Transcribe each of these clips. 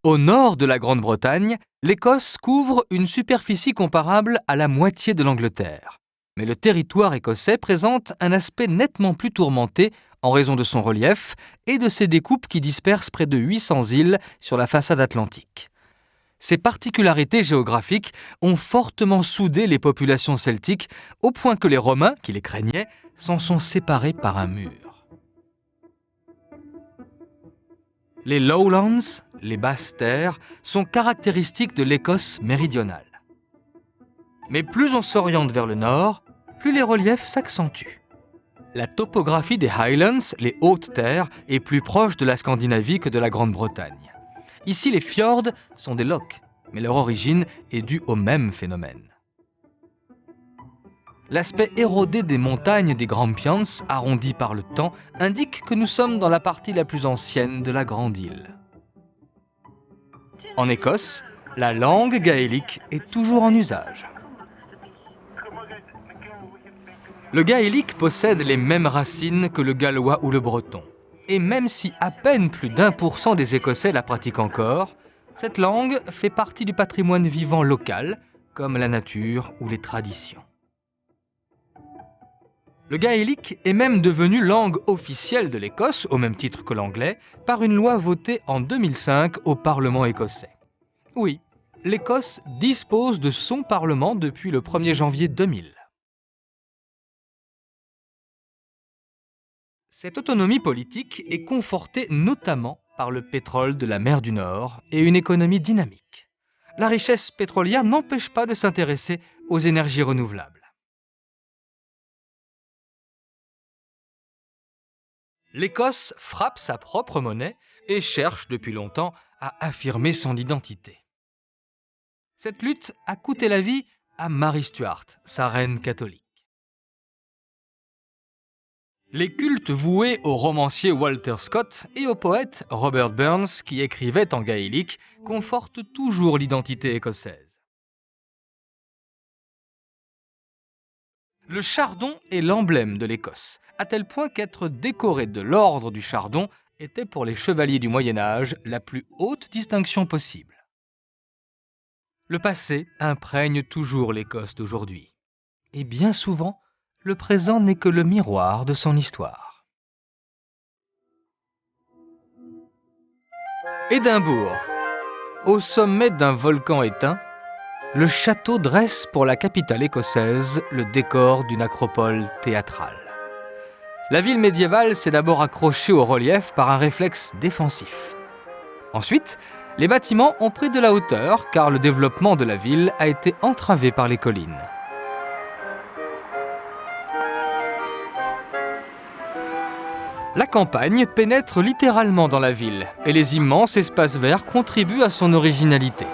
Au nord de la Grande-Bretagne, l'Écosse couvre une superficie comparable à la moitié de l'Angleterre. Mais le territoire écossais présente un aspect nettement plus tourmenté en raison de son relief et de ses découpes qui dispersent près de 800 îles sur la façade atlantique. Ces particularités géographiques ont fortement soudé les populations celtiques au point que les Romains, qui les craignaient, s'en sont séparés par un mur. Les Lowlands, les basses terres, sont caractéristiques de l'Écosse méridionale. Mais plus on s'oriente vers le nord, plus les reliefs s'accentuent. La topographie des Highlands, les hautes terres, est plus proche de la Scandinavie que de la Grande-Bretagne. Ici, les fjords sont des lochs, mais leur origine est due au même phénomène. L'aspect érodé des montagnes des Grampians, arrondies par le temps, indique que nous sommes dans la partie la plus ancienne de la Grande Île. En Écosse, la langue gaélique est toujours en usage. Le gaélique possède les mêmes racines que le gallois ou le breton. Et même si à peine plus d'1% des Écossais la pratiquent encore, cette langue fait partie du patrimoine vivant local, comme la nature ou les traditions. Le gaélique est même devenu langue officielle de l'Écosse, au même titre que l'anglais, par une loi votée en 2005 au Parlement écossais. Oui, l'Écosse dispose de son Parlement depuis le 1er janvier 2000. Cette autonomie politique est confortée notamment par le pétrole de la mer du Nord et une économie dynamique. La richesse pétrolière n'empêche pas de s'intéresser aux énergies renouvelables. L'Écosse frappe sa propre monnaie et cherche depuis longtemps à affirmer son identité. Cette lutte a coûté la vie à Mary Stuart, sa reine catholique. Les cultes voués au romancier Walter Scott et au poète Robert Burns, qui écrivait en gaélique, confortent toujours l'identité écossaise. Le chardon est l'emblème de l'Écosse, à tel point qu'être décoré de l'ordre du chardon était pour les chevaliers du Moyen-Âge la plus haute distinction possible. Le passé imprègne toujours l'Écosse d'aujourd'hui. Et bien souvent, le présent n'est que le miroir de son histoire. Édimbourg. Au sommet d'un volcan éteint, le château dresse pour la capitale écossaise le décor d'une acropole théâtrale. La ville médiévale s'est d'abord accrochée au relief par un réflexe défensif. Ensuite, les bâtiments ont pris de la hauteur car le développement de la ville a été entravé par les collines. La campagne pénètre littéralement dans la ville et les immenses espaces verts contribuent à son originalité.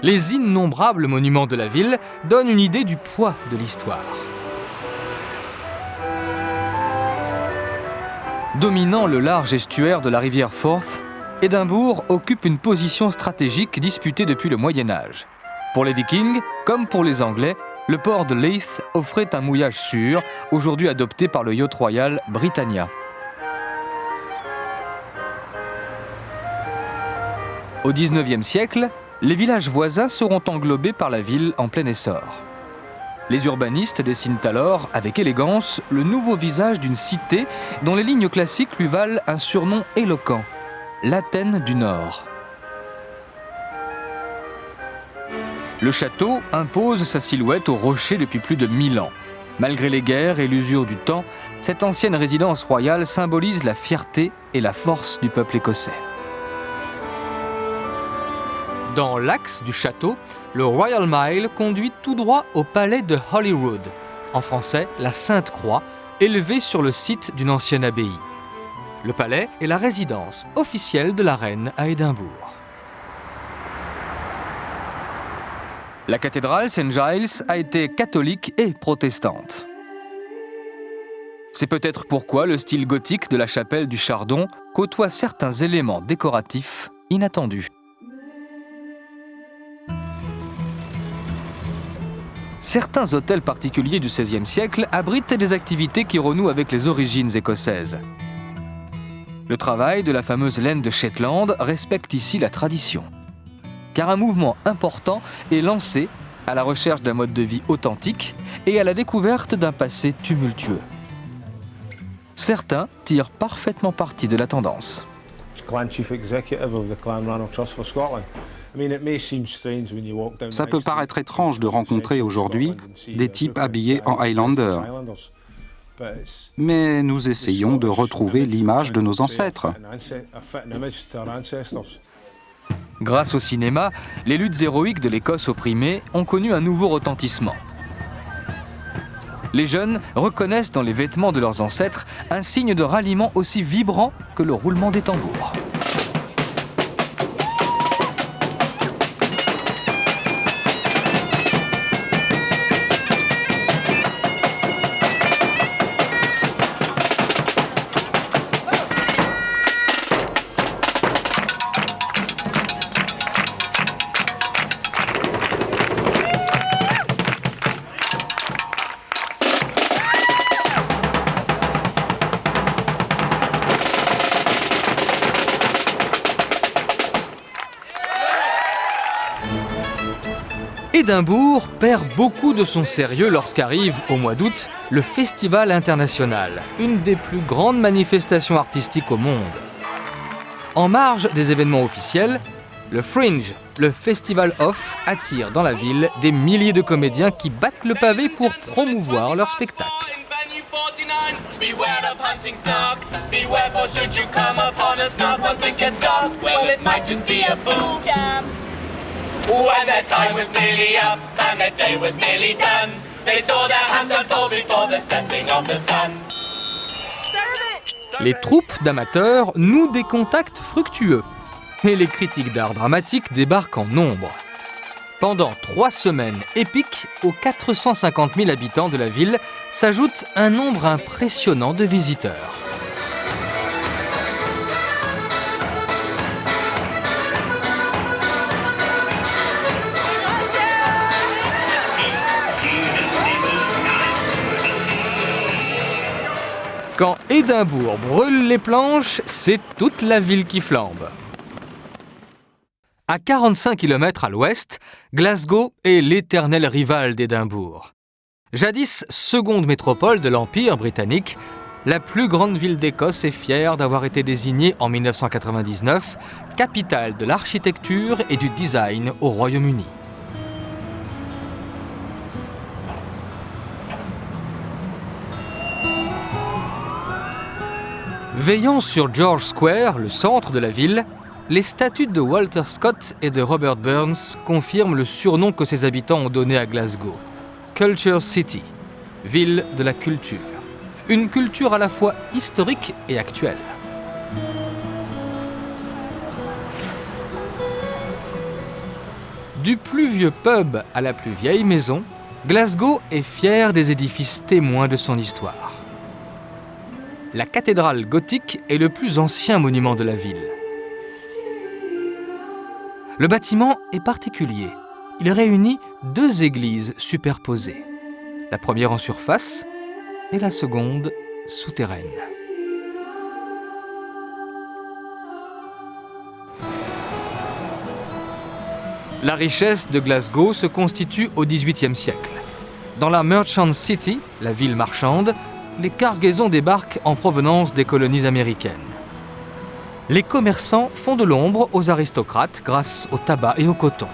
Les innombrables monuments de la ville donnent une idée du poids de l'histoire. Dominant le large estuaire de la rivière Forth, Édimbourg occupe une position stratégique disputée depuis le Moyen-Âge. Pour les Vikings, comme pour les Anglais, le port de Leith offrait un mouillage sûr, aujourd'hui adopté par le yacht royal Britannia. Au XIXe siècle, les villages voisins seront englobés par la ville en plein essor. Les urbanistes dessinent alors, avec élégance, le nouveau visage d'une cité dont les lignes classiques lui valent un surnom éloquent, l'Athènes du Nord. Le château impose sa silhouette aux rochers depuis plus de 1000 ans. Malgré les guerres et l'usure du temps, cette ancienne résidence royale symbolise la fierté et la force du peuple écossais. Dans l'axe du château, le Royal Mile conduit tout droit au palais de Holyrood, en français la Sainte-Croix, élevé sur le site d'une ancienne abbaye. Le palais est la résidence officielle de la reine à Édimbourg. La cathédrale St. Giles a été catholique et protestante. C'est peut-être pourquoi le style gothique de la chapelle du Chardon côtoie certains éléments décoratifs inattendus. Certains hôtels particuliers du XVIe siècle abritent des activités qui renouent avec les origines écossaises. Le travail de la fameuse laine de Shetland respecte ici la tradition. Car un mouvement important est lancé à la recherche d'un mode de vie authentique et à la découverte d'un passé tumultueux. Certains tirent parfaitement parti de la tendance. Ça peut paraître étrange de rencontrer aujourd'hui des types habillés en Highlander, mais nous essayons de retrouver l'image de nos ancêtres. Grâce au cinéma, les luttes héroïques de l'Écosse opprimée ont connu un nouveau retentissement. Les jeunes reconnaissent dans les vêtements de leurs ancêtres un signe de ralliement aussi vibrant que le roulement des tambours. Édimbourg perd beaucoup de son sérieux lorsqu'arrive, au mois d'août, le Festival international, une des plus grandes manifestations artistiques au monde. En marge des événements officiels, le Fringe, le Festival Off, attire dans la ville des milliers de comédiens qui battent le pavé pour promouvoir leur spectacle. Beware of hunting snarks. Beware, for should you come upon a snark once it gets dark, well, it might just be a boo jam. When their time was nearly up and their day was nearly done, they saw their hands unfold before the setting of the sun. Les troupes d'amateurs nouent des contacts fructueux et les critiques d'art dramatique débarquent en nombre. Pendant 3 semaines épiques, aux 450 000 habitants de la ville s'ajoute un nombre impressionnant de visiteurs. Quand Édimbourg brûle les planches, c'est toute la ville qui flambe. À 45 km à l'ouest, Glasgow est l'éternel rival d'Édimbourg. Jadis seconde métropole de l'Empire britannique, la plus grande ville d'Écosse est fière d'avoir été désignée en 1999 capitale de l'architecture et du design au Royaume-Uni. Veillant sur George Square, le centre de la ville, les statues de Walter Scott et de Robert Burns confirment le surnom que ses habitants ont donné à Glasgow, Culture City, ville de la culture. Une culture à la fois historique et actuelle. Du plus vieux pub à la plus vieille maison, Glasgow est fier des édifices témoins de son histoire. La cathédrale gothique est le plus ancien monument de la ville. Le bâtiment est particulier. Il réunit 2 églises superposées. La première en surface et la seconde souterraine. La richesse de Glasgow se constitue au XVIIIe siècle. Dans la Merchant City, la ville marchande, les cargaisons débarquent en provenance des colonies américaines. Les commerçants font de l'ombre aux aristocrates grâce au tabac et au coton.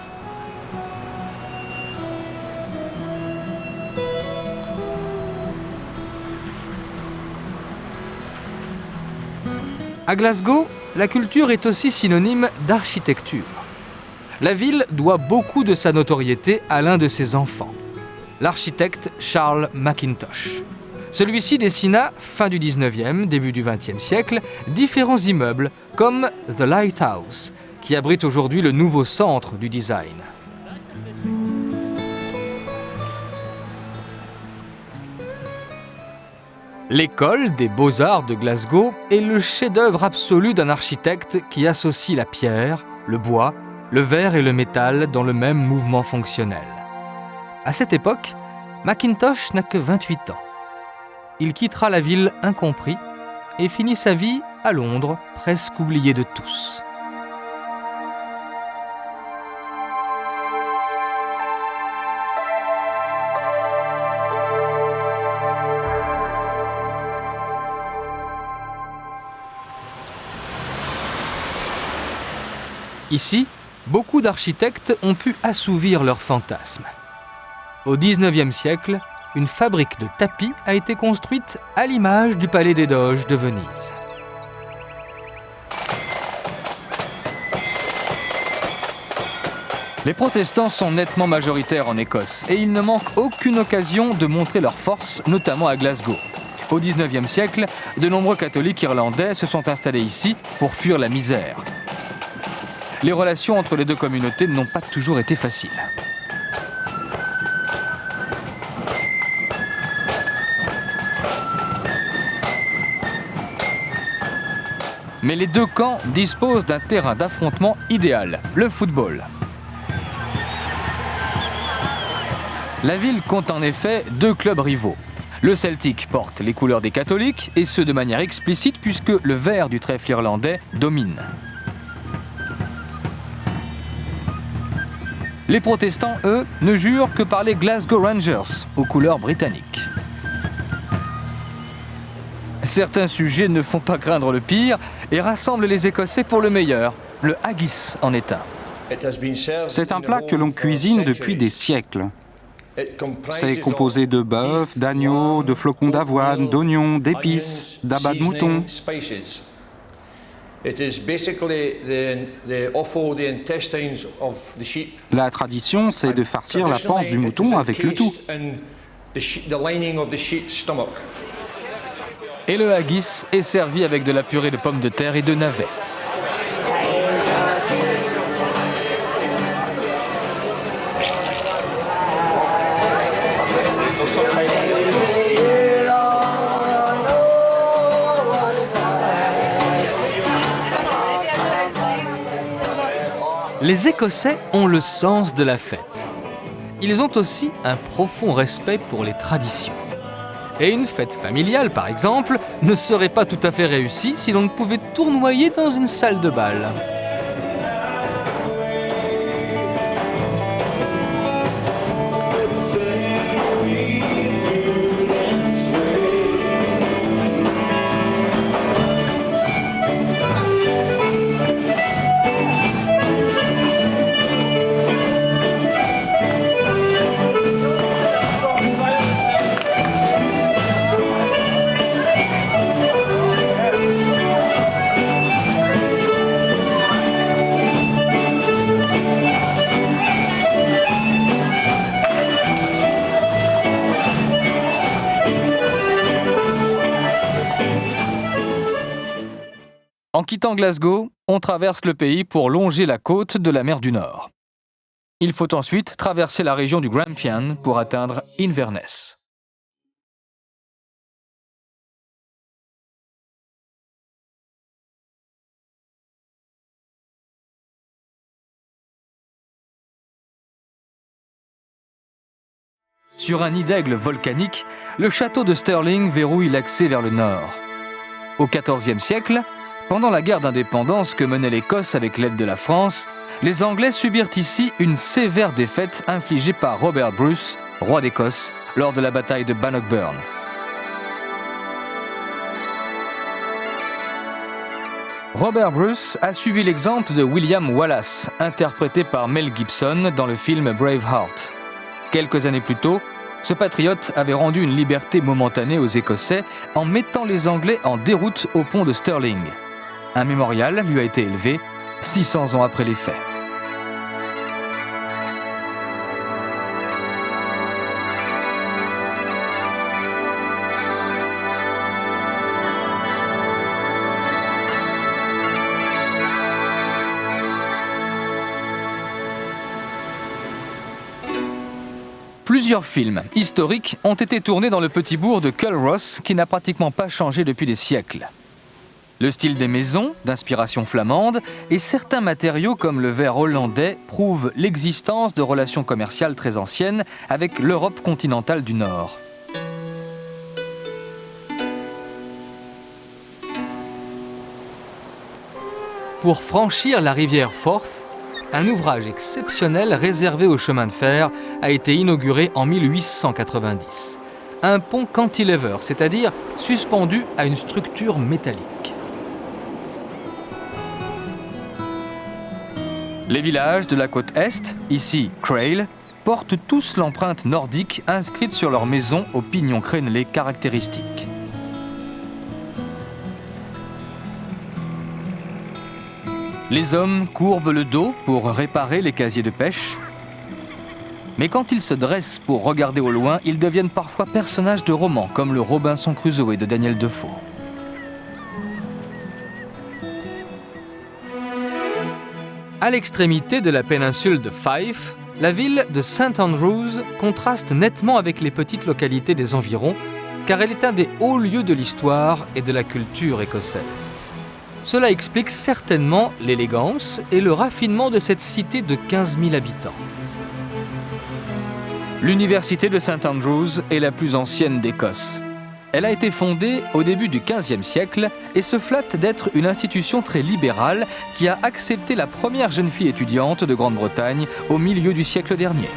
À Glasgow, la culture est aussi synonyme d'architecture. La ville doit beaucoup de sa notoriété à l'un de ses enfants, l'architecte Charles Mackintosh. Celui-ci dessina, fin du 19e, début du 20e siècle, différents immeubles comme The Lighthouse, qui abrite aujourd'hui le nouveau centre du design. L'école des beaux-arts de Glasgow est le chef-d'œuvre absolu d'un architecte qui associe la pierre, le bois, le verre et le métal dans le même mouvement fonctionnel. À cette époque, Mackintosh n'a que 28 ans. Il quittera la ville incompris et finit sa vie à Londres, presque oublié de tous. Ici, beaucoup d'architectes ont pu assouvir leurs fantasmes. Au XIXe siècle, une fabrique de tapis a été construite à l'image du Palais des Doges de Venise. Les protestants sont nettement majoritaires en Écosse et il ne manque aucune occasion de montrer leur force, notamment à Glasgow. Au XIXe siècle, de nombreux catholiques irlandais se sont installés ici pour fuir la misère. Les relations entre les deux communautés n'ont pas toujours été faciles. Mais les deux camps disposent d'un terrain d'affrontement idéal, le football. La ville compte en effet deux clubs rivaux. Le Celtic porte les couleurs des catholiques, et ce de manière explicite puisque le vert du trèfle irlandais domine. Les protestants, eux, ne jurent que par les Glasgow Rangers, aux couleurs britanniques. Certains sujets ne font pas craindre le pire et rassemblent les Écossais pour le meilleur. Le haggis en est un. C'est un plat que l'on cuisine depuis des siècles. C'est composé de bœuf, d'agneau, de flocons d'avoine, d'oignons, d'épices, d'abats de mouton. La tradition, c'est de farcir la panse du mouton avec le tout. Et le haggis est servi avec de la purée de pommes de terre et de navets. Les Écossais ont le sens de la fête. Ils ont aussi un profond respect pour les traditions. Et une fête familiale, par exemple, ne serait pas tout à fait réussie si l'on ne pouvait tournoyer dans une salle de bal. En quittant Glasgow, on traverse le pays pour longer la côte de la mer du Nord. Il faut ensuite traverser la région du Grampian pour atteindre Inverness. Sur un nid d'aigle volcanique, le château de Stirling verrouille l'accès vers le nord. Au XIVe siècle, pendant la guerre d'indépendance que menait l'Écosse avec l'aide de la France, les Anglais subirent ici une sévère défaite infligée par Robert Bruce, roi d'Écosse, lors de la bataille de Bannockburn. Robert Bruce a suivi l'exemple de William Wallace, interprété par Mel Gibson dans le film Braveheart. Quelques années plus tôt, ce patriote avait rendu une liberté momentanée aux Écossais en mettant les Anglais en déroute au pont de Stirling. Un mémorial lui a été élevé 600 ans après les faits. Plusieurs films historiques ont été tournés dans le petit bourg de Culross qui n'a pratiquement pas changé depuis des siècles. Le style des maisons, d'inspiration flamande, et certains matériaux comme le verre hollandais prouvent l'existence de relations commerciales très anciennes avec l'Europe continentale du Nord. Pour franchir la rivière Forth, un ouvrage exceptionnel réservé au chemin de fer a été inauguré en 1890. Un pont cantilever, c'est-à-dire suspendu à une structure métallique. Les villages de la côte Est, ici Crail, portent tous l'empreinte nordique inscrite sur leurs maisons aux pignons crénelés caractéristiques. Les hommes courbent le dos pour réparer les casiers de pêche. Mais quand ils se dressent pour regarder au loin, ils deviennent parfois personnages de romans, comme le Robinson Crusoe de Daniel Defoe. À l'extrémité de la péninsule de Fife, la ville de St Andrews contraste nettement avec les petites localités des environs, car elle est un des hauts lieux de l'histoire et de la culture écossaise. Cela explique certainement l'élégance et le raffinement de cette cité de 15 000 habitants. L'université de St Andrews est la plus ancienne d'Écosse. Elle a été fondée au début du XVe siècle et se flatte d'être une institution très libérale qui a accepté la première jeune fille étudiante de Grande-Bretagne au milieu du siècle dernier.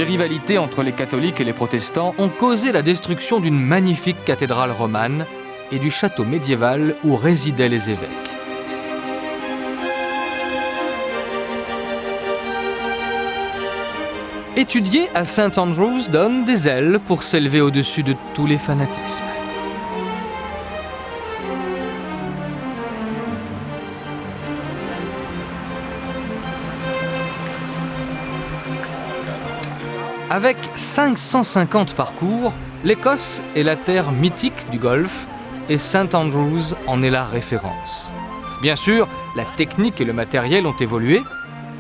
Les rivalités entre les catholiques et les protestants ont causé la destruction d'une magnifique cathédrale romane et du château médiéval où résidaient les évêques. Étudier à St Andrews donne des ailes pour s'élever au-dessus de tous les fanatismes. Avec 550 parcours, l'Écosse est la terre mythique du golf et St Andrews en est la référence. Bien sûr, la technique et le matériel ont évolué,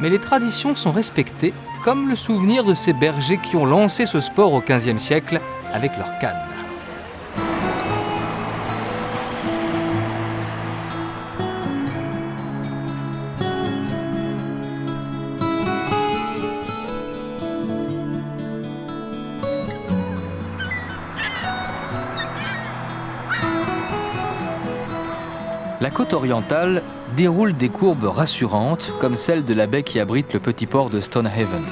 mais les traditions sont respectées, comme le souvenir de ces bergers qui ont lancé ce sport au XVe siècle avec leurs cannes. La côte orientale déroule des courbes rassurantes comme celle de la baie qui abrite le petit port de Stonehaven.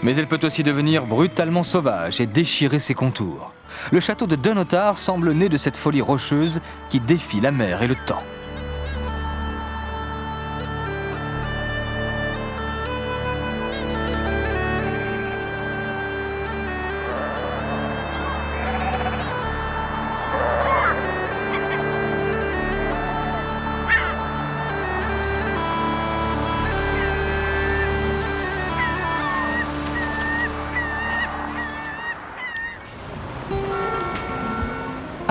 Mais elle peut aussi devenir brutalement sauvage et déchirer ses contours. Le château de Dunnottar semble né de cette folie rocheuse qui défie la mer et le temps.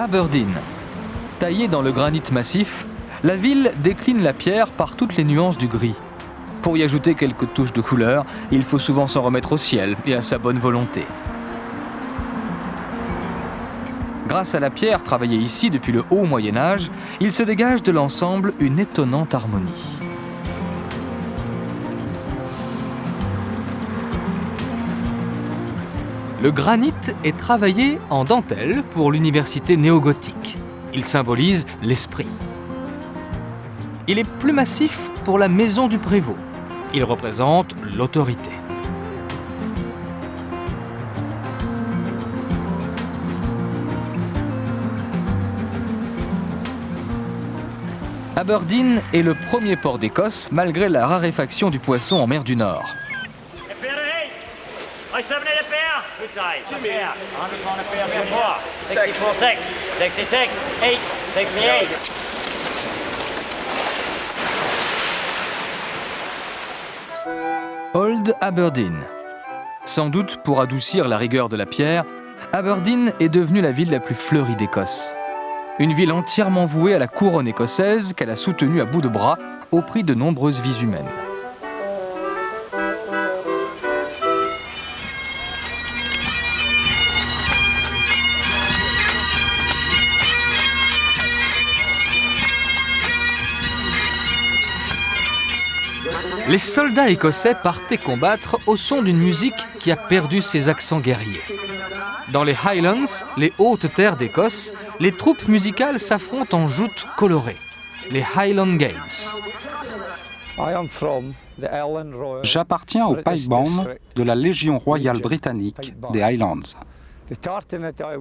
Aberdeen. Taillée dans le granit massif, la ville décline la pierre par toutes les nuances du gris. Pour y ajouter quelques touches de couleur, il faut souvent s'en remettre au ciel et à sa bonne volonté. Grâce à la pierre travaillée ici depuis le haut Moyen-Âge, il se dégage de l'ensemble une étonnante harmonie. Le granit est travaillé en dentelle pour l'université néogothique. Il symbolise l'esprit. Il est plus massif pour la maison du prévôt. Il représente l'autorité. Aberdeen est le premier port d'Écosse malgré la raréfaction du poisson en mer du Nord. I 7 a pair. Good size. A pair. 100 pound a pair. 4. 64 6. 66 8. 68. Old Aberdeen. Sans doute pour adoucir la rigueur de la pierre, Aberdeen est devenue la ville la plus fleurie d'Écosse. Une ville entièrement vouée à la couronne écossaise qu'elle a soutenue à bout de bras au prix de nombreuses vies humaines. Les soldats écossais partaient combattre au son d'une musique qui a perdu ses accents guerriers. Dans les Highlands, les hautes terres d'Écosse, les troupes musicales s'affrontent en joutes colorées, les Highland Games. J'appartiens au Pipe Band de la Légion royale britannique des Highlands.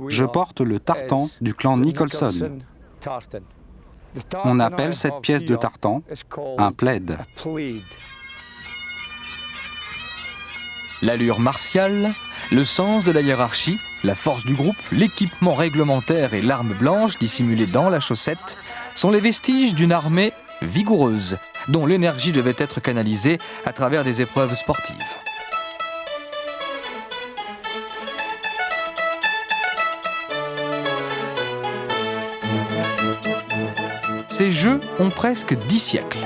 Je porte le tartan du clan Nicholson. On appelle cette pièce de tartan un plaid. L'allure martiale, le sens de la hiérarchie, la force du groupe, l'équipement réglementaire et l'arme blanche dissimulée dans la chaussette sont les vestiges d'une armée vigoureuse, dont l'énergie devait être canalisée à travers des épreuves sportives. Ces jeux ont presque 10 siècles.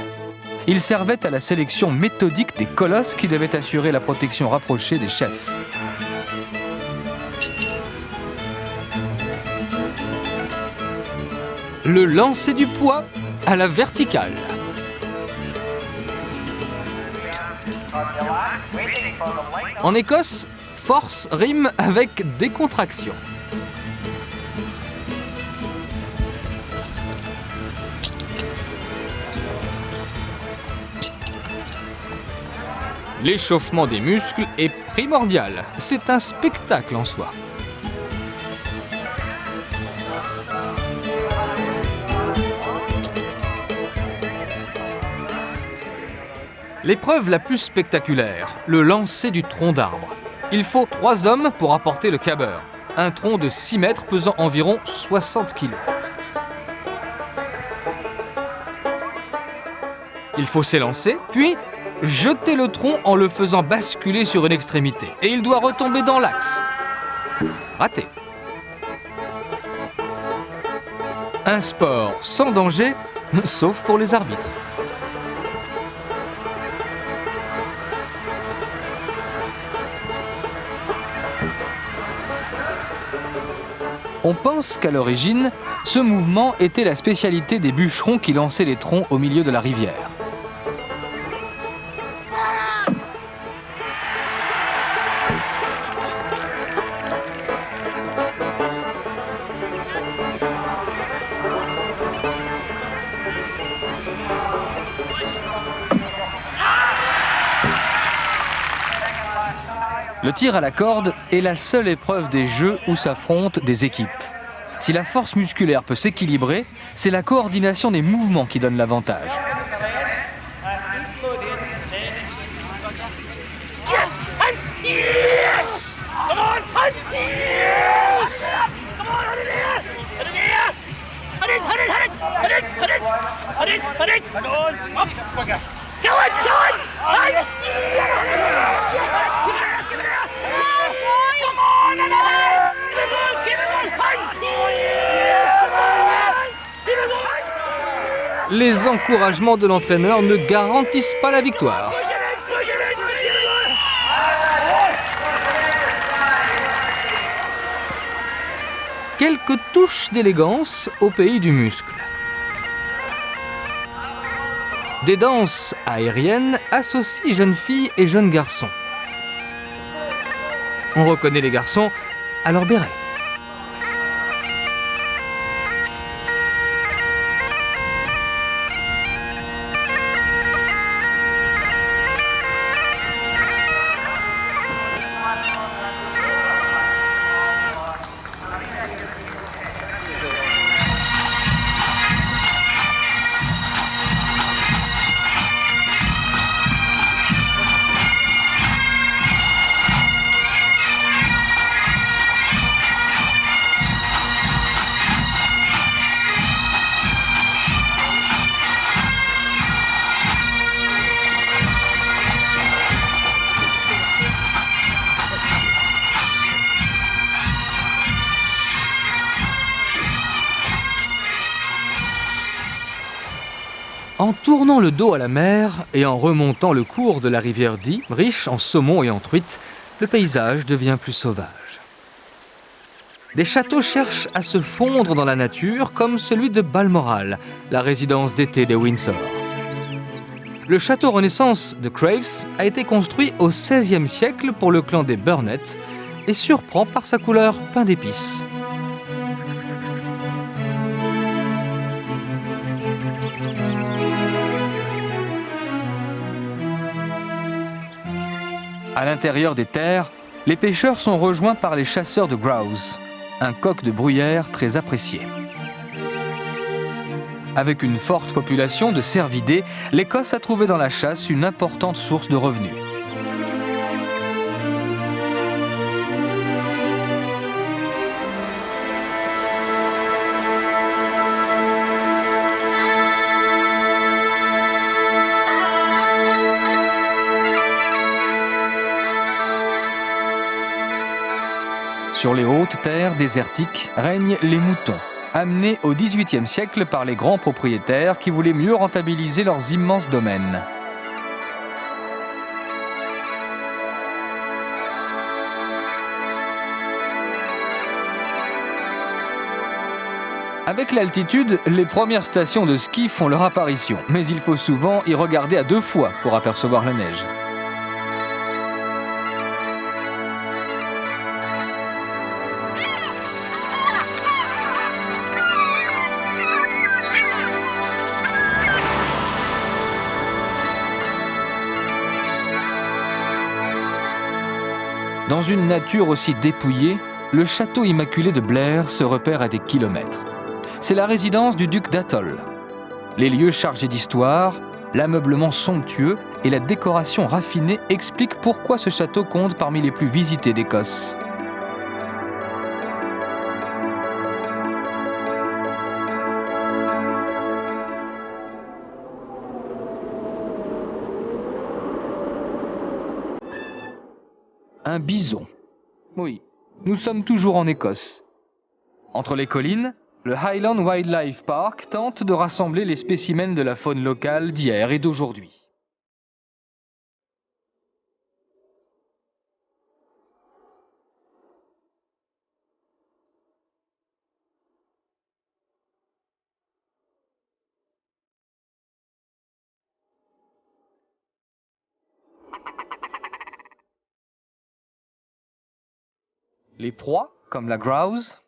Ils servaient à la sélection méthodique des colosses qui devaient assurer la protection rapprochée des chefs. Le lancer du poids à la verticale. En Écosse, force rime avec décontraction. L'échauffement des muscles est primordial. C'est un spectacle en soi. L'épreuve la plus spectaculaire, le lancer du tronc d'arbre. Il faut 3 hommes pour apporter le caber. Un tronc de 6 mètres pesant environ 60 kg. Il faut s'élancer, puis jeter le tronc en le faisant basculer sur une extrémité. Et il doit retomber dans l'axe. Raté. Un sport sans danger, sauf pour les arbitres. On pense qu'à l'origine, ce mouvement était la spécialité des bûcherons qui lançaient les troncs au milieu de la rivière. Le tir à la corde est la seule épreuve des jeux où s'affrontent des équipes. Si la force musculaire peut s'équilibrer, c'est la coordination des mouvements qui donne l'avantage. Les encouragements de l'entraîneur ne garantissent pas la victoire. Quelques touches d'élégance au pays du muscle. Des danses aériennes associent jeunes filles et jeunes garçons. On reconnaît les garçons à leur béret. En tournant le dos à la mer et en remontant le cours de la rivière Dee, riche en saumon et en truites, le paysage devient plus sauvage. Des châteaux cherchent à se fondre dans la nature, comme celui de Balmoral, la résidence d'été de Windsor. Le château Renaissance de Craves a été construit au XVIe siècle pour le clan des Burnett et surprend par sa couleur pain d'épices. À l'intérieur des terres, les pêcheurs sont rejoints par les chasseurs de grouse, un coq de bruyère très apprécié. Avec une forte population de cervidés, l'Écosse a trouvé dans la chasse une importante source de revenus. Sur les hautes terres désertiques règnent les moutons, amenés au XVIIIe siècle par les grands propriétaires qui voulaient mieux rentabiliser leurs immenses domaines. Avec l'altitude, les premières stations de ski font leur apparition, mais il faut souvent y regarder à 2 fois pour apercevoir la neige. Dans une nature aussi dépouillée, le château immaculé de Blair se repère à des kilomètres. C'est la résidence du duc d'Atholl. Les lieux chargés d'histoire, l'ameublement somptueux et la décoration raffinée expliquent pourquoi ce château compte parmi les plus visités d'Écosse. Un bison. Oui, nous sommes toujours en Écosse. Entre les collines, le Highland Wildlife Park tente de rassembler les spécimens de la faune locale d'hier et d'aujourd'hui. Les proies, comme la grouse,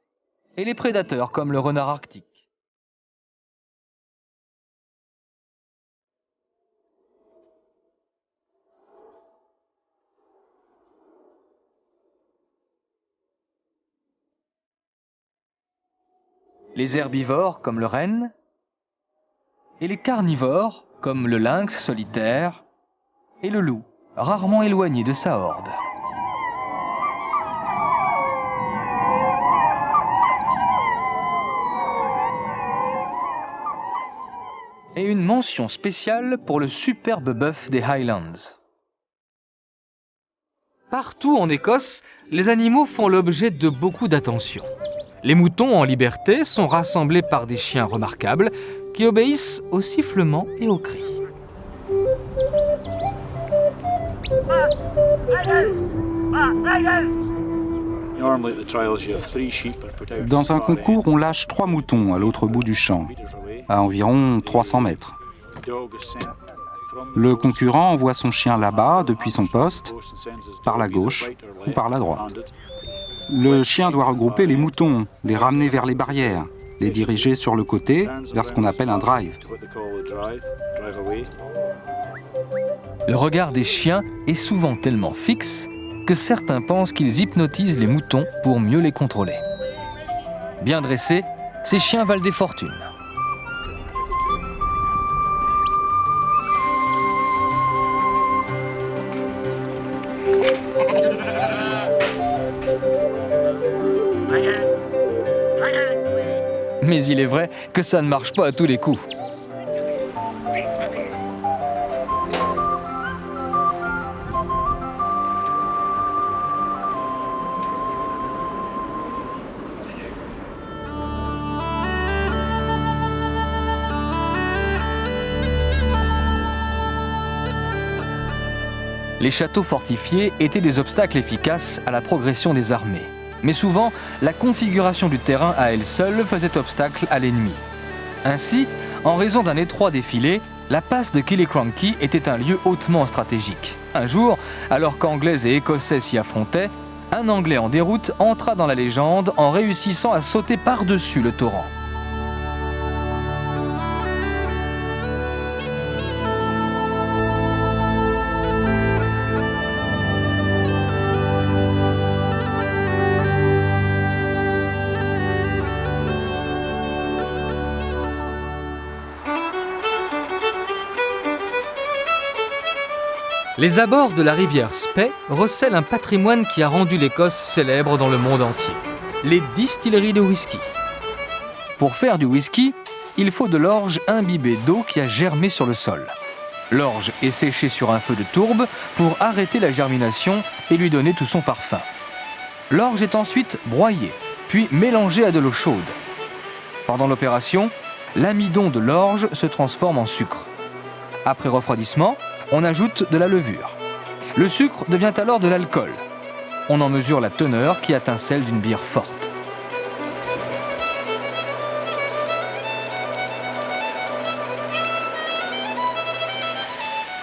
et les prédateurs, comme le renard arctique. Les herbivores, comme le renne, et les carnivores, comme le lynx solitaire et le loup, rarement éloigné de sa horde. Et une mention spéciale pour le superbe bœuf des Highlands. Partout en Écosse, les animaux font l'objet de beaucoup d'attention. Les moutons en liberté sont rassemblés par des chiens remarquables qui obéissent au sifflement et aux cris. Dans un concours, on lâche 3 moutons à l'autre bout du champ, à environ 300 mètres. Le concurrent envoie son chien là-bas, depuis son poste, par la gauche ou par la droite. Le chien doit regrouper les moutons, les ramener vers les barrières, les diriger sur le côté, vers ce qu'on appelle un drive. Le regard des chiens est souvent tellement fixe que certains pensent qu'ils hypnotisent les moutons pour mieux les contrôler. Bien dressés, ces chiens valent des fortunes. Mais il est vrai que ça ne marche pas à tous les coups. Les châteaux fortifiés étaient des obstacles efficaces à la progression des armées. Mais souvent, la configuration du terrain à elle seule faisait obstacle à l'ennemi. Ainsi, en raison d'un étroit défilé, la passe de Killiecrankie était un lieu hautement stratégique. Un jour, alors qu'Anglais et Écossais s'y affrontaient, un Anglais en déroute entra dans la légende en réussissant à sauter par-dessus le torrent. Les abords de la rivière Spey recèlent un patrimoine qui a rendu l'Écosse célèbre dans le monde entier. Les distilleries de whisky. Pour faire du whisky, il faut de l'orge imbibée d'eau qui a germé sur le sol. L'orge est séchée sur un feu de tourbe pour arrêter la germination et lui donner tout son parfum. L'orge est ensuite broyée, puis mélangée à de l'eau chaude. Pendant l'opération, l'amidon de l'orge se transforme en sucre. Après refroidissement, on ajoute de la levure. Le sucre devient alors de l'alcool. On en mesure la teneur qui atteint celle d'une bière forte.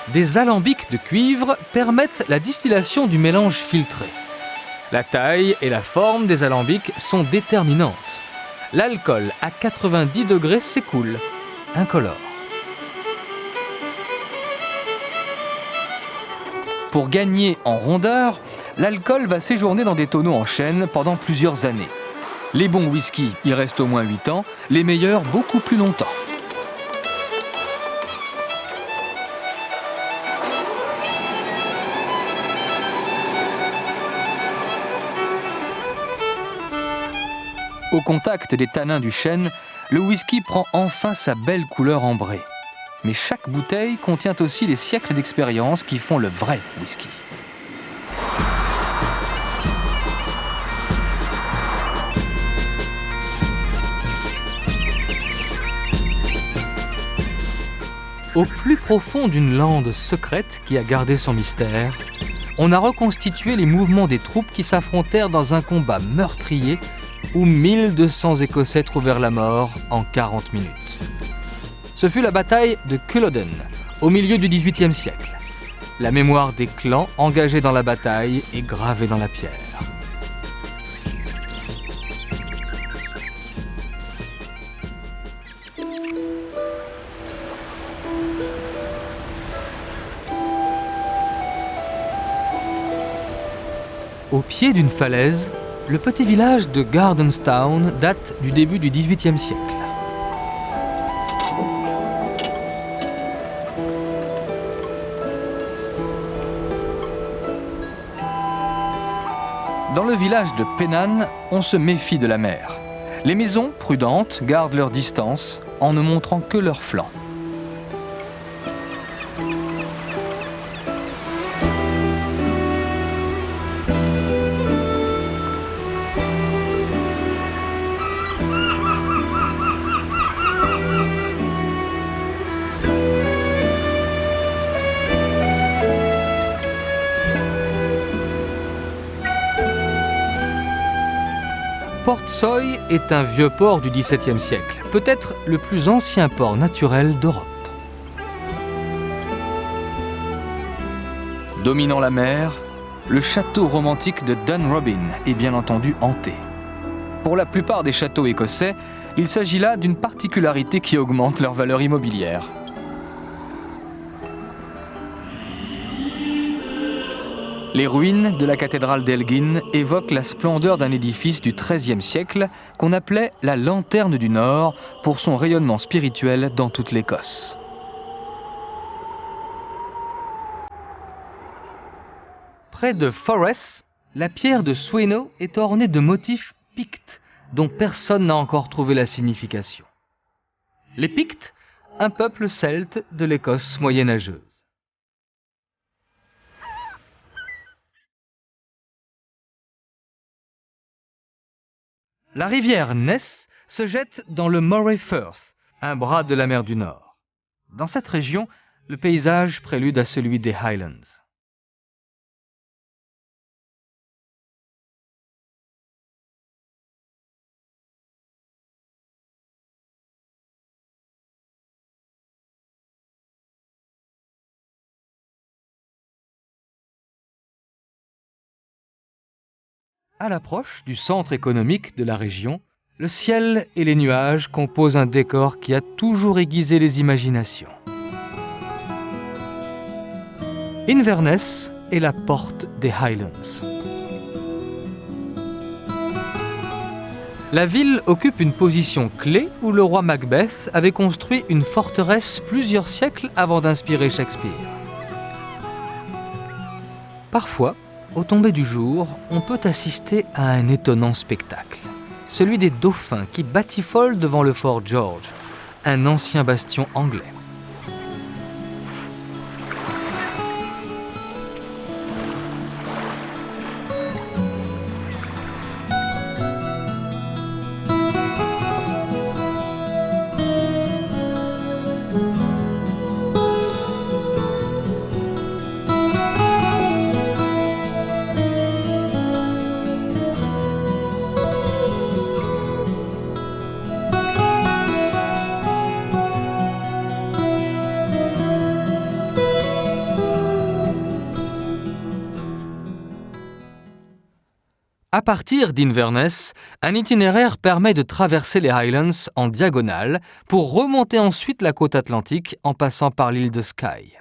Des alambics de cuivre permettent la distillation du mélange filtré. La taille et la forme des alambics sont déterminantes. L'alcool à 90 degrés s'écoule, incolore. Pour gagner en rondeur, l'alcool va séjourner dans des tonneaux en chêne pendant plusieurs années. Les bons whisky y restent au moins 8 ans, les meilleurs beaucoup plus longtemps. Au contact des tanins du chêne, le whisky prend enfin sa belle couleur ambrée. Mais chaque bouteille contient aussi les siècles d'expérience qui font le vrai whisky. Au plus profond d'une lande secrète qui a gardé son mystère, on a reconstitué les mouvements des troupes qui s'affrontèrent dans un combat meurtrier où 1200 Écossais trouvèrent la mort en 40 minutes. Ce fut la bataille de Culloden, au milieu du XVIIIe siècle. La mémoire des clans engagés dans la bataille est gravée dans la pierre. Au pied d'une falaise, le petit village de Gardenstown date du début du XVIIIe siècle. Dans le village de Pennan, on se méfie de la mer. Les maisons, prudentes, gardent leur distance en ne montrant que leurs flancs. Portsoy est un vieux port du XVIIe siècle, peut-être le plus ancien port naturel d'Europe. Dominant la mer, le château romantique de Dunrobin est bien entendu hanté. Pour la plupart des châteaux écossais, il s'agit là d'une particularité qui augmente leur valeur immobilière. Les ruines de la cathédrale d'Elgin évoquent la splendeur d'un édifice du XIIIe siècle qu'on appelait la Lanterne du Nord pour son rayonnement spirituel dans toute l'Écosse. Près de Forres, la pierre de Sweno est ornée de motifs pictes dont personne n'a encore trouvé la signification. Les Pictes, un peuple celte de l'Écosse moyenâgeuse. La rivière Ness se jette dans le Moray Firth, un bras de la mer du Nord. Dans cette région, le paysage prélude à celui des Highlands. À l'approche du centre économique de la région, le ciel et les nuages composent un décor qui a toujours aiguisé les imaginations. Inverness est la porte des Highlands. La ville occupe une position clé où le roi Macbeth avait construit une forteresse plusieurs siècles avant d'inspirer Shakespeare. Parfois, au tomber du jour, on peut assister à un étonnant spectacle. Celui des dauphins qui batifolent devant le fort George, un ancien bastion anglais. À partir d'Inverness, un itinéraire permet de traverser les Highlands en diagonale pour remonter ensuite la côte atlantique en passant par l'île de Skye.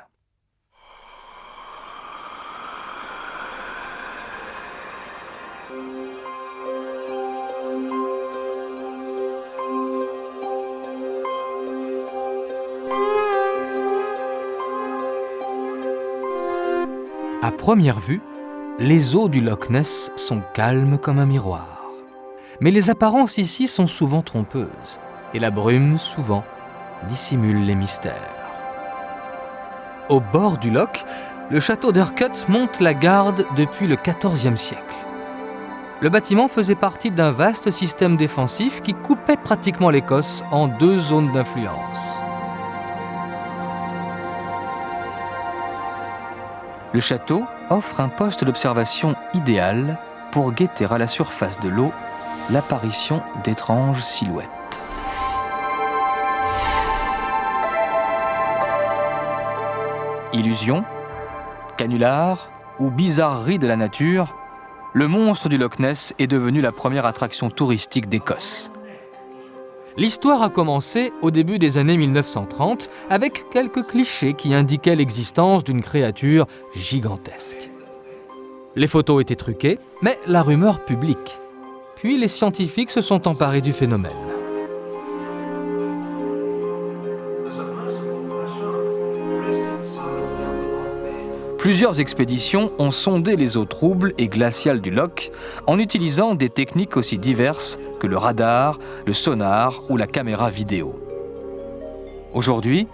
À première vue, les eaux du Loch Ness sont calmes comme un miroir. Mais les apparences ici sont souvent trompeuses, et la brume, souvent, dissimule les mystères. Au bord du loch, le château d'Urquhart monte la garde depuis le XIVe siècle. Le bâtiment faisait partie d'un vaste système défensif qui coupait pratiquement l'Écosse en deux zones d'influence. Le château offre un poste d'observation idéal pour guetter à la surface de l'eau l'apparition d'étranges silhouettes. Illusions, canulars ou bizarreries de la nature, le monstre du Loch Ness est devenu la première attraction touristique d'Écosse. L'histoire a commencé au début des années 1930 avec quelques clichés qui indiquaient l'existence d'une créature gigantesque. Les photos étaient truquées, mais la rumeur publique. Puis les scientifiques se sont emparés du phénomène. Plusieurs expéditions ont sondé les eaux troubles et glaciales du loch en utilisant des techniques aussi diverses que le radar, le sonar ou la caméra vidéo. Aujourd'hui,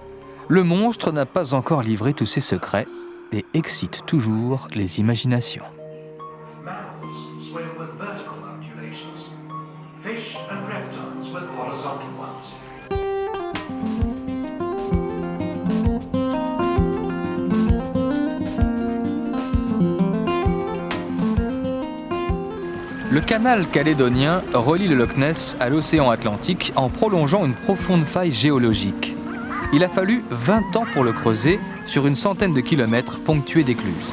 le monstre n'a pas encore livré tous ses secrets et excite toujours les imaginations. Le canal calédonien relie le Loch Ness à l'océan Atlantique en prolongeant une profonde faille géologique. Il a fallu 20 ans pour le creuser sur une centaine de kilomètres ponctués d'écluses.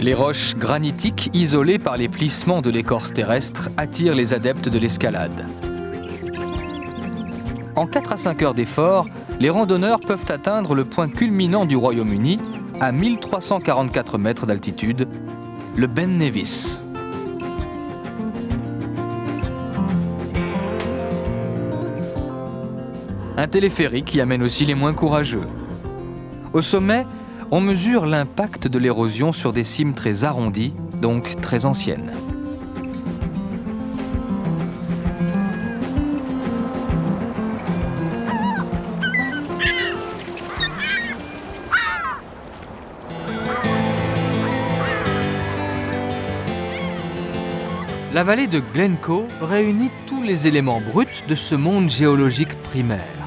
Les roches granitiques isolées par les plissements de l'écorce terrestre attirent les adeptes de l'escalade. En 4 à 5 heures d'effort, les randonneurs peuvent atteindre le point culminant du Royaume-Uni à 1344 mètres d'altitude, le Ben Nevis. Un téléphérique y amène aussi les moins courageux. Au sommet, on mesure l'impact de l'érosion sur des cimes très arrondies, donc très anciennes. La vallée de Glencoe réunit tous les éléments bruts de ce monde géologique primaire.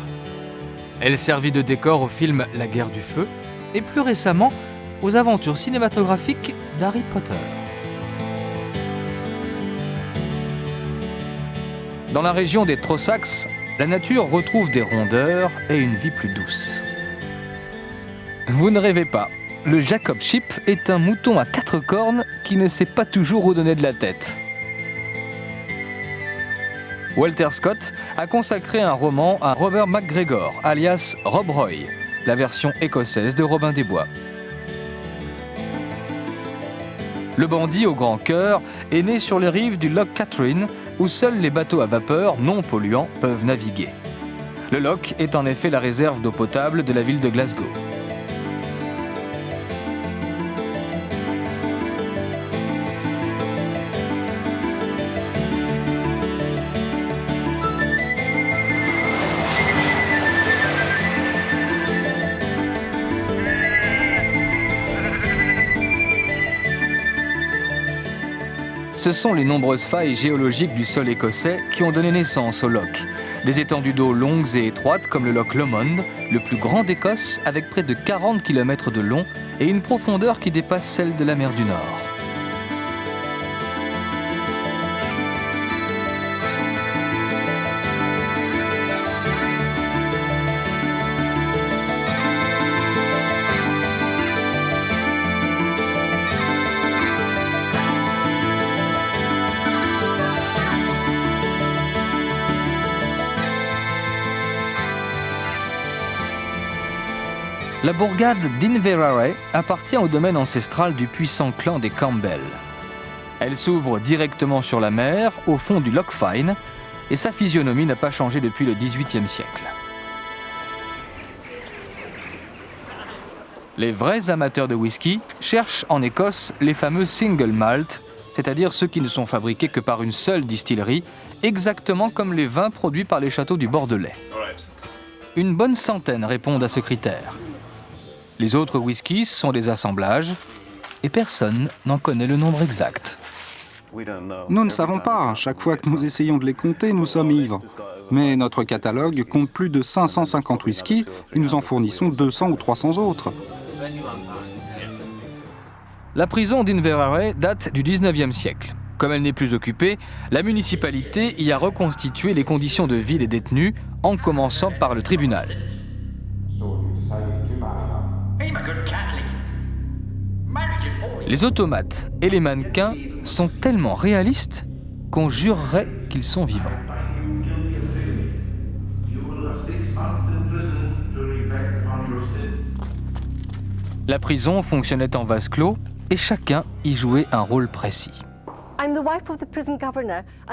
Elle servit de décor au film La Guerre du Feu et plus récemment aux aventures cinématographiques d'Harry Potter. Dans la région des Trossachs, la nature retrouve des rondeurs et une vie plus douce. Vous ne rêvez pas, le Jacob Sheep est un mouton à 4 cornes qui ne sait pas toujours où donner de la tête. Walter Scott a consacré un roman à Robert MacGregor, alias Rob Roy, la version écossaise de Robin des Bois. Le bandit au grand cœur est né sur les rives du Loch Catherine, où seuls les bateaux à vapeur non polluants peuvent naviguer. Le loch est en effet la réserve d'eau potable de la ville de Glasgow. Ce sont les nombreuses failles géologiques du sol écossais qui ont donné naissance au loch. Des étendues d'eau longues et étroites comme le loch Lomond, le plus grand d'Écosse avec près de 40 km de long et une profondeur qui dépasse celle de la mer du Nord. La bourgade d'Inverary appartient au domaine ancestral du puissant clan des Campbell. Elle s'ouvre directement sur la mer, au fond du Loch Fyne, et sa physionomie n'a pas changé depuis le XVIIIe siècle. Les vrais amateurs de whisky cherchent en Écosse les fameux single malt, c'est-à-dire ceux qui ne sont fabriqués que par une seule distillerie, exactement comme les vins produits par les châteaux du Bordelais. Une bonne centaine répondent à ce critère. Les autres whiskies sont des assemblages et personne n'en connaît le nombre exact. Nous ne savons pas. Chaque fois que nous essayons de les compter, nous sommes ivres. Mais notre catalogue compte plus de 550 whiskies et nous en fournissons 200 ou 300 autres. La prison d'Inverary date du 19e siècle. Comme elle n'est plus occupée, la municipalité y a reconstitué les conditions de vie des détenus, en commençant par le tribunal. Les automates et les mannequins sont tellement réalistes qu'on jurerait qu'ils sont vivants. La prison fonctionnait en vase clos et chacun y jouait un rôle précis.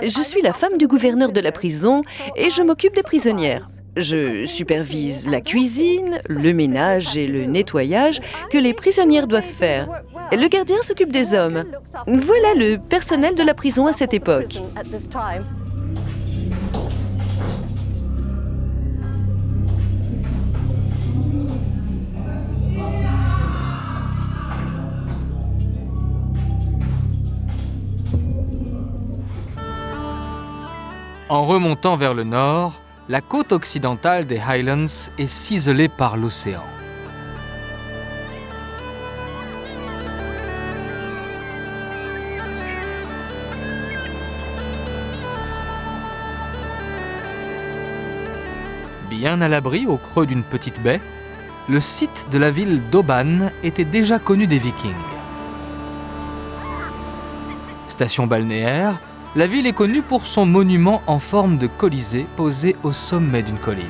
Je suis la femme du gouverneur de la prison et je m'occupe des prisonnières. Je supervise la cuisine, le ménage et le nettoyage que les prisonnières doivent faire. Le gardien s'occupe des hommes. Voilà le personnel de la prison à cette époque. En remontant vers le nord, la côte occidentale des Highlands est ciselée par l'océan. Bien à l'abri au creux d'une petite baie, le site de la ville d'Oban était déjà connu des Vikings. Station balnéaire, la ville est connue pour son monument en forme de colisée posé au sommet d'une colline.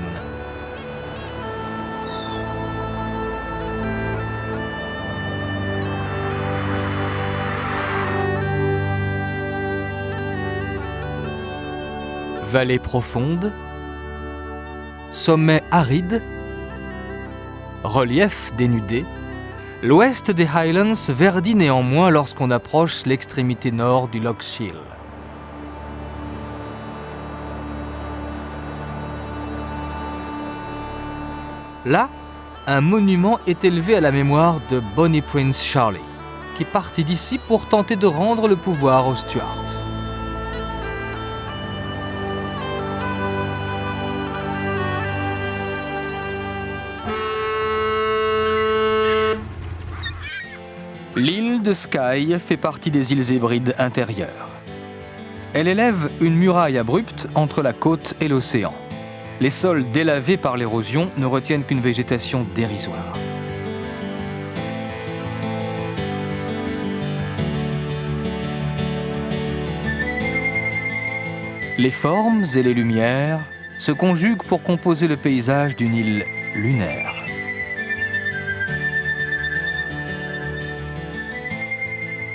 Vallée profonde, sommet aride, relief dénudé, l'ouest des Highlands verdit néanmoins lorsqu'on approche l'extrémité nord du Loch Shiel. Là, un monument est élevé à la mémoire de Bonnie Prince Charlie, qui partit d'ici pour tenter de rendre le pouvoir aux Stuarts. de Skye fait partie des îles Hébrides intérieures. Elle élève une muraille abrupte entre la côte et l'océan. Les sols délavés par l'érosion ne retiennent qu'une végétation dérisoire. Les formes et les lumières se conjuguent pour composer le paysage d'une île lunaire.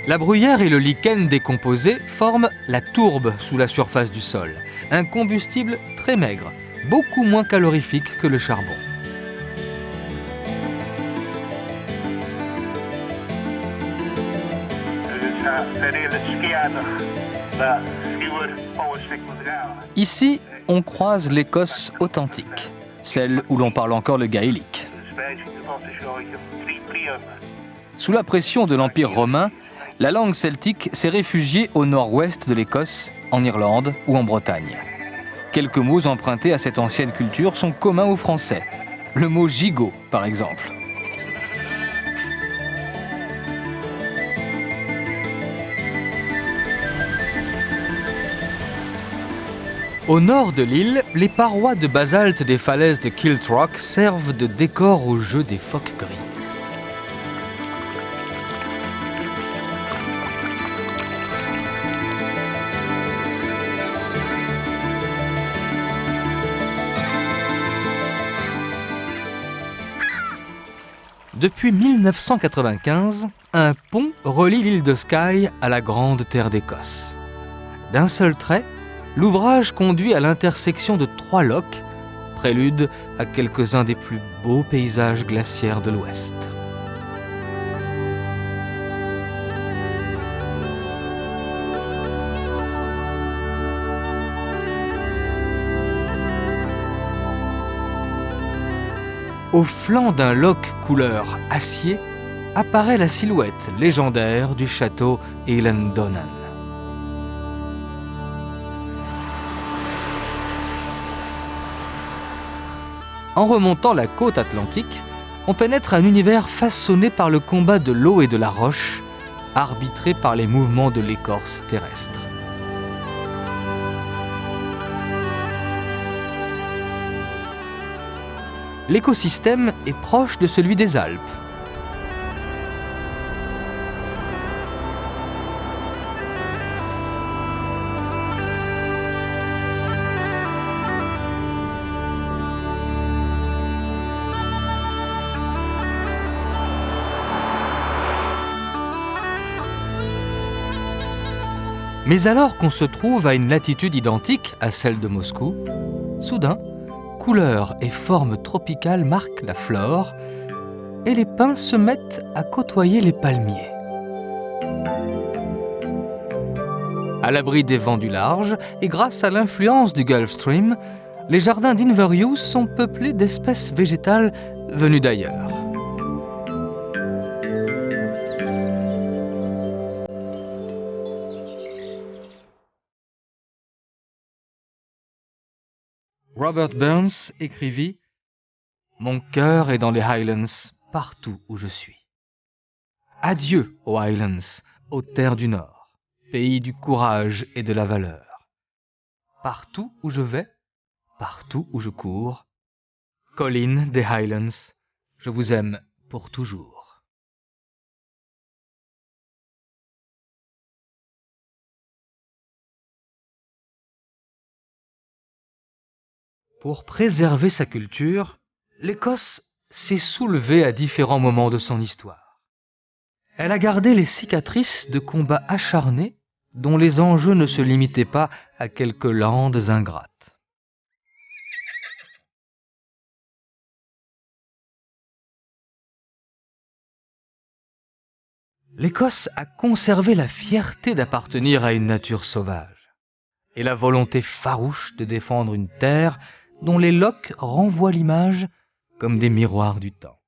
La bruyère et le lichen décomposé forment la tourbe sous la surface du sol, un combustible très maigre, beaucoup moins calorifique que le charbon. Ici, on croise l'Écosse authentique, celle où l'on parle encore le gaélique. Sous la pression de l'Empire romain, la langue celtique s'est réfugiée au nord-ouest de l'Écosse, en Irlande ou en Bretagne. Quelques mots empruntés à cette ancienne culture sont communs aux Français. Le mot gigot, par exemple. Au nord de l'île, les parois de basalte des falaises de Kiltrock servent de décor au jeu des phoques gris. Depuis 1995, un pont relie l'île de Skye à la Grande Terre d'Écosse. D'un seul trait, l'ouvrage conduit à l'intersection de 3 lochs, prélude à quelques-uns des plus beaux paysages glaciaires de l'Ouest. Au flanc d'un loch couleur acier apparaît la silhouette légendaire du château Eilean-Donan. En remontant la côte atlantique, on pénètre un univers façonné par le combat de l'eau et de la roche, arbitré par les mouvements de l'écorce terrestre. L'écosystème est proche de celui des Alpes. Mais alors qu'on se trouve à une latitude identique à celle de Moscou, soudain, couleurs et formes tropicales marquent la flore et les pins se mettent à côtoyer les palmiers. À l'abri des vents du large et grâce à l'influence du Gulf Stream, les jardins d'Inveruse sont peuplés d'espèces végétales venues d'ailleurs. Robert Burns écrivit « Mon cœur est dans les Highlands, partout où je suis. Adieu aux Highlands, aux terres du Nord, pays du courage et de la valeur. Partout où je vais, partout où je cours, collines des Highlands, je vous aime pour toujours. » Pour préserver sa culture, l'Écosse s'est soulevée à différents moments de son histoire. Elle a gardé les cicatrices de combats acharnés dont les enjeux ne se limitaient pas à quelques landes ingrates. L'Écosse a conservé la fierté d'appartenir à une nature sauvage et la volonté farouche de défendre une terre dont les lochs renvoient l'image comme des miroirs du temps.